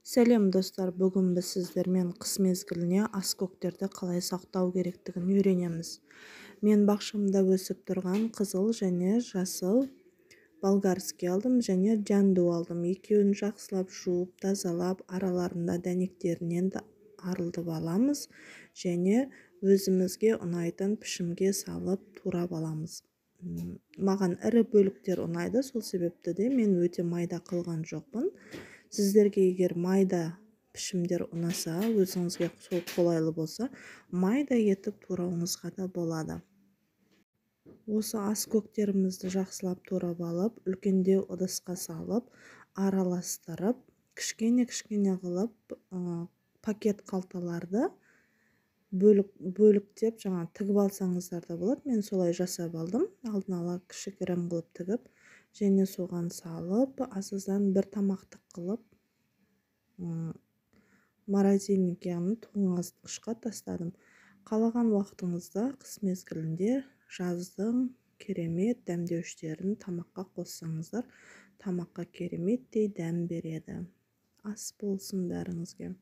Сәлем достар, бүгін біз сіздермен қыс мезгіліне аскөктерді қалай сақтау керектігін үйренеміз. Мен бақшамда өсіп тұрған қызыл және жасыл болгарский алдым және жанду алдым. Екеуін жақсылап жуып, тазалап, араларында дәнектерінен арылтып аламыз және өзімізге ұнайтын пішімге салып турап аламыз. Маған ірі бөліктер ұнайды, сол себепті де мен өте майда қылған жоқпын. Сіздерге егер майда пішімдер ұнаса, өзіңізге сол қолайлы болса, майда етіп турауыңызға да болады. Осы аскөктерімізді жақсылап турап алып, үлкендеу ыдысқа салып, араластырып, кішкене қылып пакет қалталарды бөліктеп тігіп алсаңыздар да болады. Мен солай жасап алдым. Алдын ала кішігірім қылып тігіп, және соған салып, асыздан бір тамақтық қылып, морозильник, яғни тоңазытқышқа тастадым. Қалаған уақытыңызда қыс мезгілінде жаздың керемет дәмдеуіштерін тамаққа қоссаңыздар, тамаққа кереметтей дәм береді. Ас болсын бәріңізге.